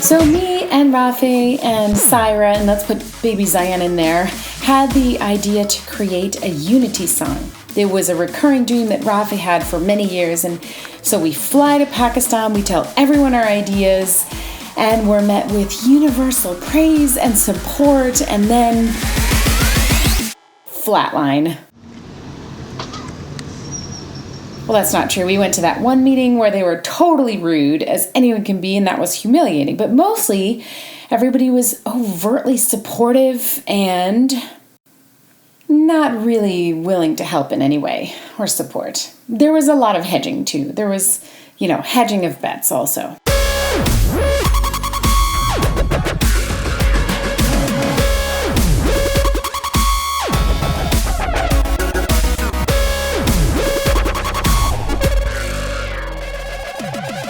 So me and Rafay and Syra, and let's put baby Zayan in there, had the idea to create a unity song. It was a recurring dream that Rafay had for many years, and so we fly to Pakistan, we tell everyone our ideas, and we're met with universal praise and support, and then flatline. Well, that's not true. We went to that one meeting where they were totally rude, as anyone can be, and that was humiliating. But mostly, everybody was overtly supportive and not really willing to help in any way or support. There was a lot of hedging, too. There was, hedging of bets also.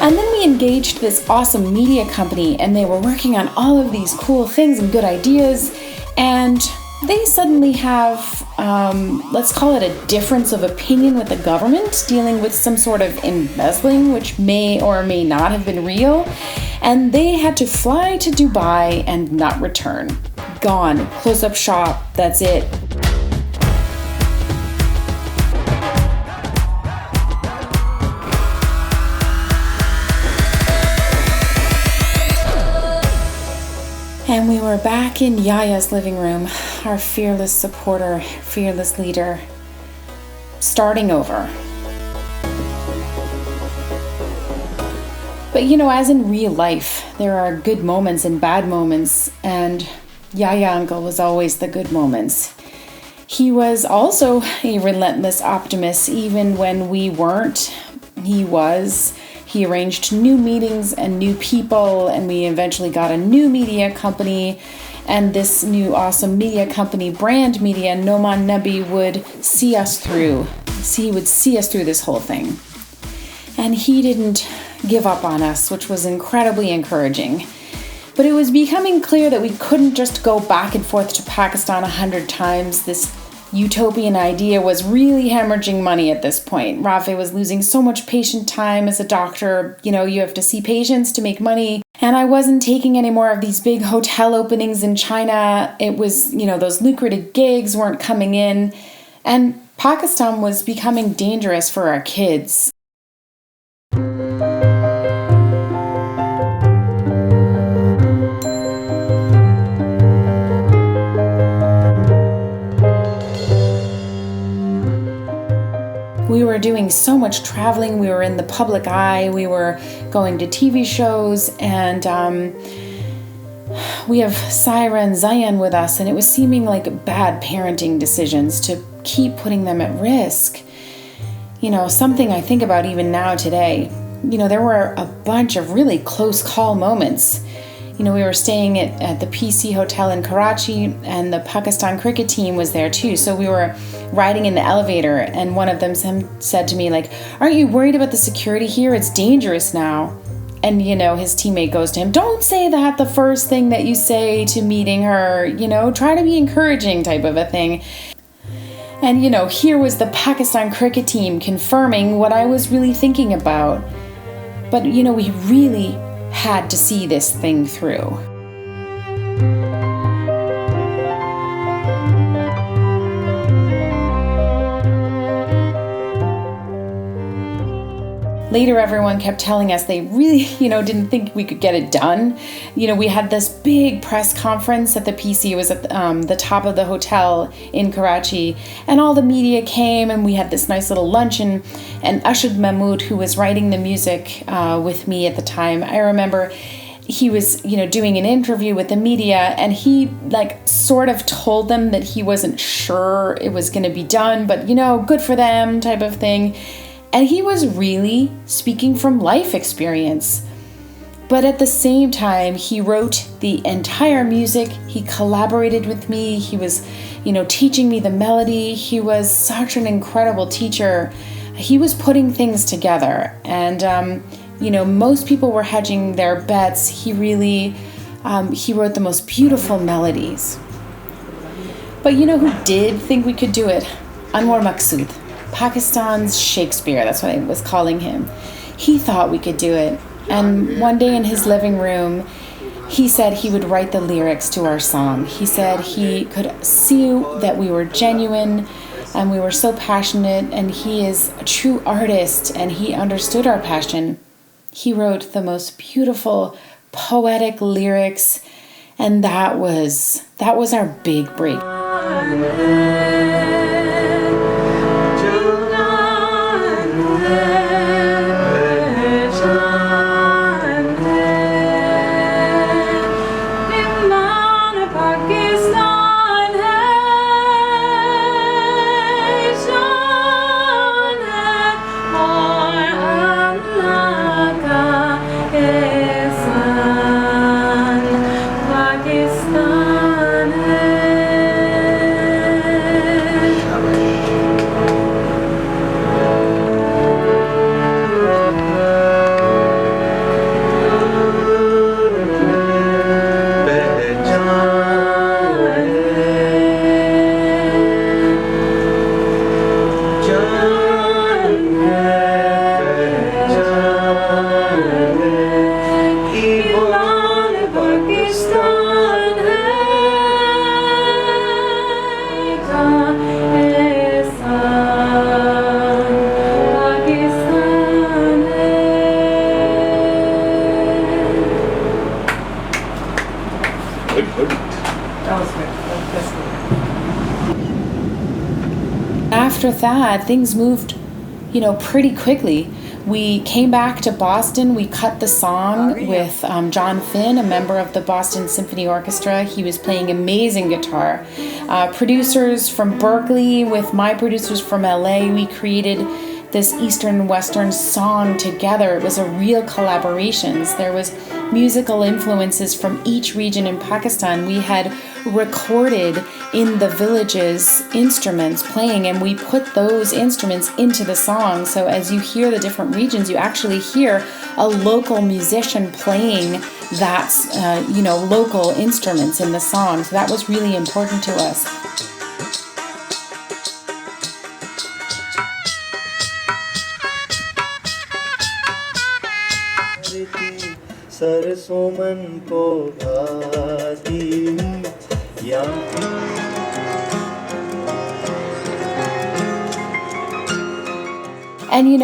And then we engaged this awesome media company, and they were working on all of these cool things and good ideas, and they suddenly have, let's call it a difference of opinion with the government, dealing with some sort of embezzling, which may or may not have been real, and they had to fly to Dubai and not return. Gone. Close up shop. That's it. And we were back in Yaya's living room, our fearless supporter, fearless leader, starting over. But as in real life, there are good moments and bad moments, and Yaya Uncle was always the good moments. He was also a relentless optimist, even when we weren't. He was. He arranged new meetings and new people, and we eventually got a new media company. And this new awesome media company, Brand Media, Noman Nabi, would see us through. He would see us through this whole thing. And he didn't give up on us, which was incredibly encouraging. But it was becoming clear that we couldn't just go back and forth to Pakistan 100 times. This utopian idea was really hemorrhaging money at this point. Rafay was losing so much patient time as a doctor. You have to see patients to make money. And I wasn't taking any more of these big hotel openings in China. It was, those lucrative gigs weren't coming in. And Pakistan was becoming dangerous for our kids. We were doing so much traveling. We were in the public eye. We were going to TV shows, and we have Syra and Zayan with us, and it was seeming like bad parenting decisions to keep putting them at risk. Something I think about even now today. There were a bunch of really close call moments. We were staying at the PC Hotel in Karachi, and the Pakistan cricket team was there too. So we were riding in the elevator, and one of them said to me, "Aren't you worried about the security here? It's dangerous now." And, his teammate goes to him, "Don't say that the first thing that you say to meeting her, try to be encouraging," type of a thing. And, here was the Pakistan cricket team confirming what I was really thinking about. But, we really had to see this thing through. Later, everyone kept telling us they really, didn't think we could get it done. We had this big press conference at the PC. It was at the top of the hotel in Karachi, and all the media came, and we had this nice little luncheon. And Ashaad Mehmood, who was writing the music with me at the time, I remember he was, doing an interview with the media, and he sort of told them that he wasn't sure it was going to be done, but good for them type of thing. And he was really speaking from life experience. But at the same time, he wrote the entire music. He collaborated with me. He was, teaching me the melody. He was such an incredible teacher. He was putting things together. And, most people were hedging their bets. He really, he wrote the most beautiful melodies. But who did think we could do it? Anwaar Maqsood. Pakistan's Shakespeare, that's what I was calling him. He thought we could do it. And one day in his living room, he said he would write the lyrics to our song. He said he could see that we were genuine and we were so passionate, and he is a true artist and he understood our passion. He wrote the most beautiful, poetic lyrics, and that was our big break. After that, things moved, pretty quickly. We came back to Boston. We cut the song with John Finn, a member of the Boston Symphony Orchestra. He was playing amazing guitar. Producers from Berkeley with my producers from LA, we created this Eastern-Western song together. It was a real collaboration. There was musical influences from each region in Pakistan. We had recorded in the villages instruments playing, and we put those instruments into the song. So as you hear the different regions, you actually hear a local musician playing that, local instruments in the song. So that was really important to us. And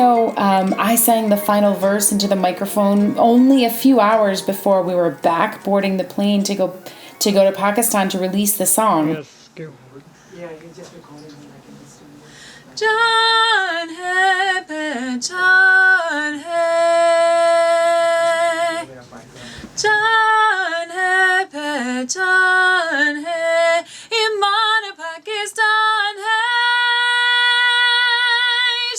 I sang the final verse into the microphone only a few hours before we were back boarding the plane to go to Pakistan to release the song. Yes, go forward. Yeah, you just recorded me like in the studio. Jaan hai pehchan hai, jaan hai pehchan hai, iman Pakistan hai,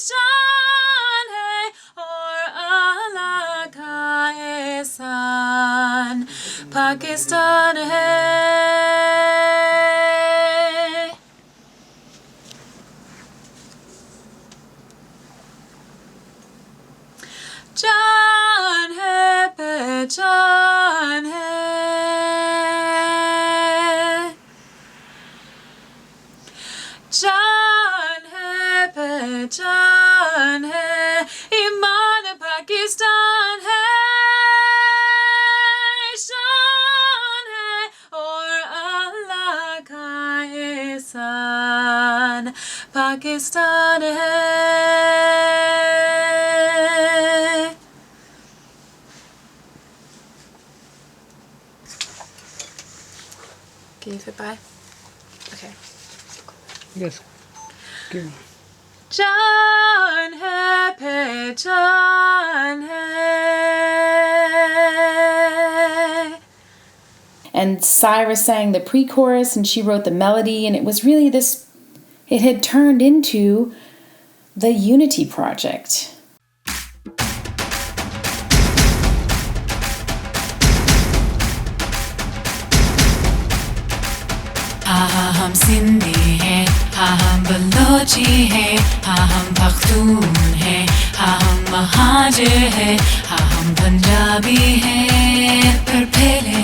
shan hai aur Allah ka ehsan, Pakistan hai. Jaan hai pehchan hai, jaan hai pehchan hai, iman Pakistan hai, shan hai aur Allah ka ehsan, Pakistan hai. Can you fit by? Okay. Yes, go. Jaan hai pehchan hai. And Cyrus sang the pre-chorus and she wrote the melody, and it was really it had turned into the Unity Project. हाँ हम सिंधी हैं, हाँ हम बलोची हैं, हाँ हम पख्तून हैं, हाँ हम महाजिर हैं, हाँ हम पंजाबी हैं, पर पहले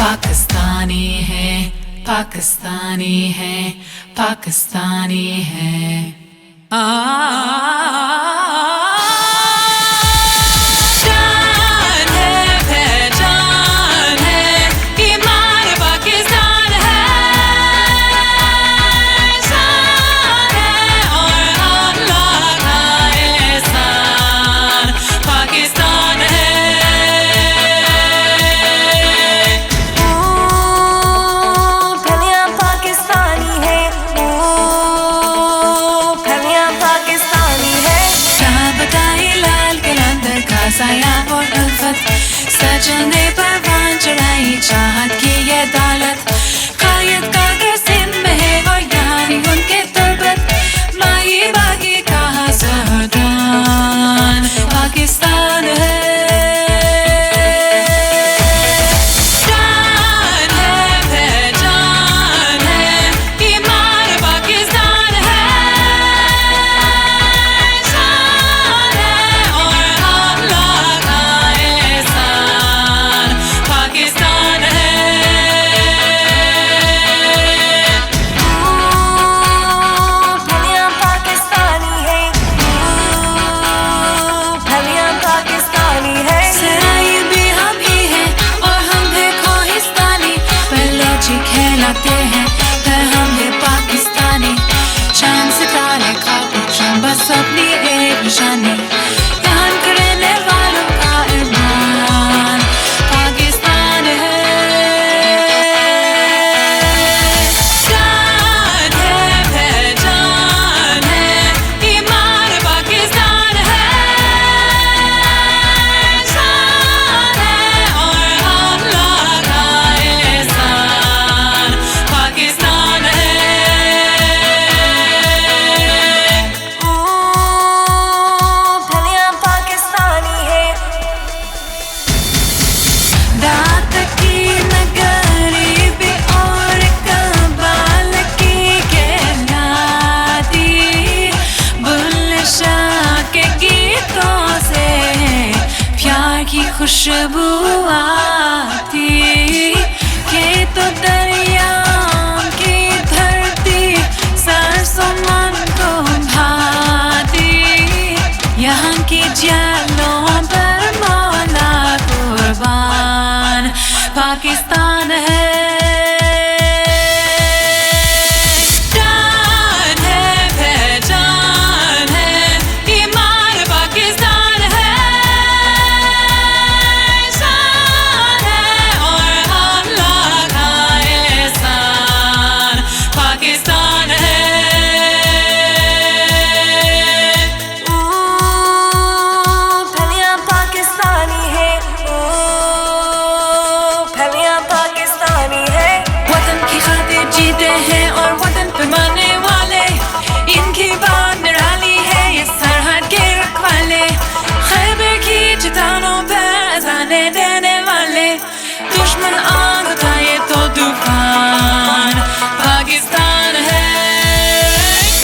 पाकिस्तानी हैं, पाकिस्तानी हैं, पाकिस्तानी हैं। जान है पहचान खुशबू आती ये तो दरिया की धरती सरसों मन को भाती यहाँ की जालों पर मौला कुर्बान पाकिस्तान है दुश्मन आग उठाए तो तूफान पाकिस्तान है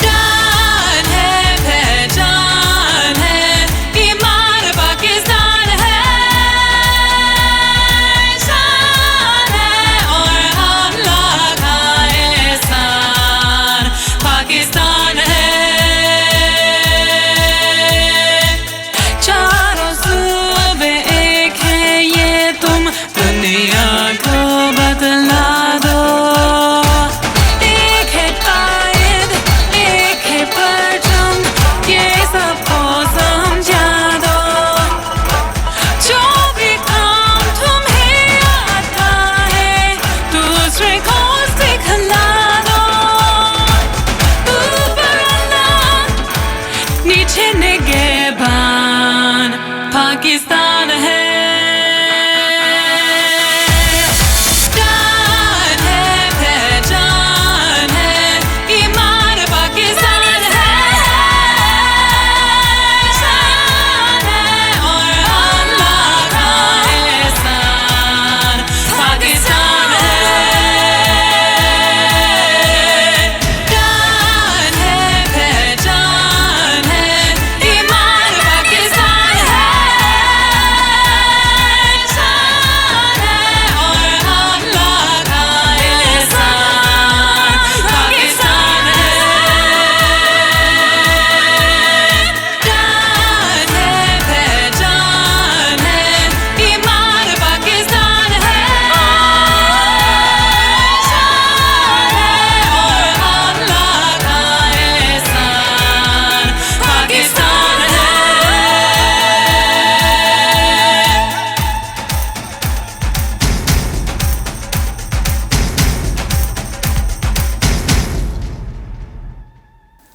जान है पहचान है ईमान पाकिस्तान है शान है और हम लोग एहसान पाकिस्तान है चारों सूबे एक है ये तुम दुनिया को बदला दो एक है कायद एक है परचम ये सबको समझा दो जो भी काम तुम्हें आता है दूसरे को सिखला दो ऊपर अल्लाह नीचे निगहबान पाकिस्तान है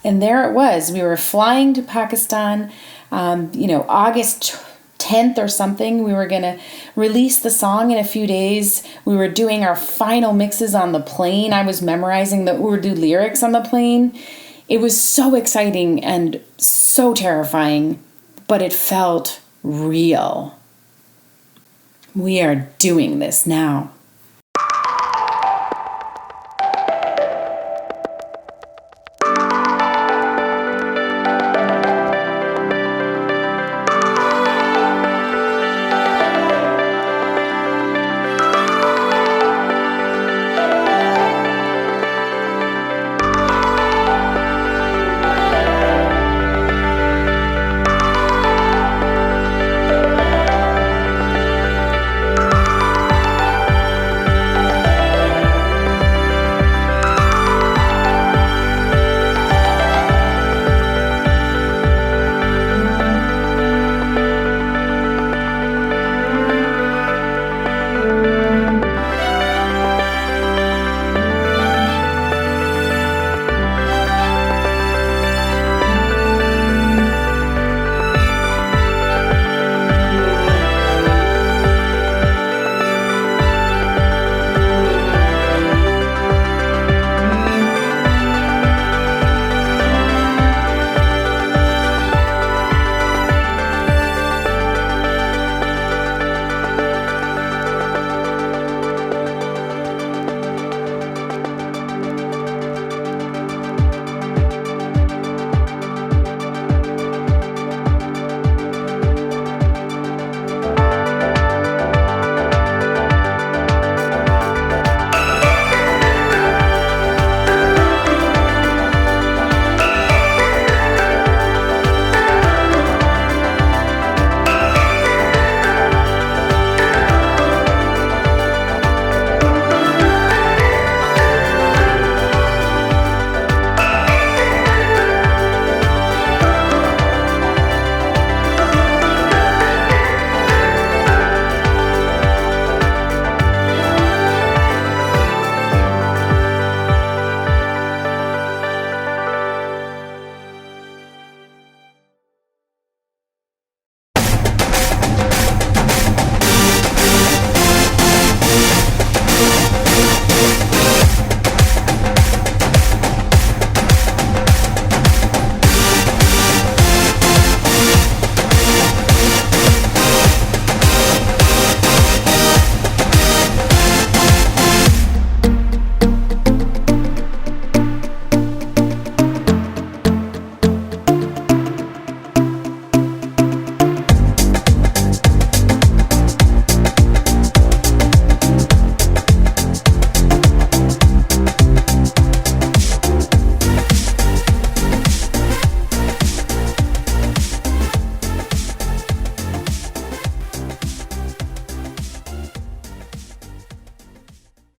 And there it was. We were flying to Pakistan, August 10th or something. We were going to release the song in a few days. We were doing our final mixes on the plane. I was memorizing the Urdu lyrics on the plane. It was so exciting and so terrifying, but it felt real. We are doing this now.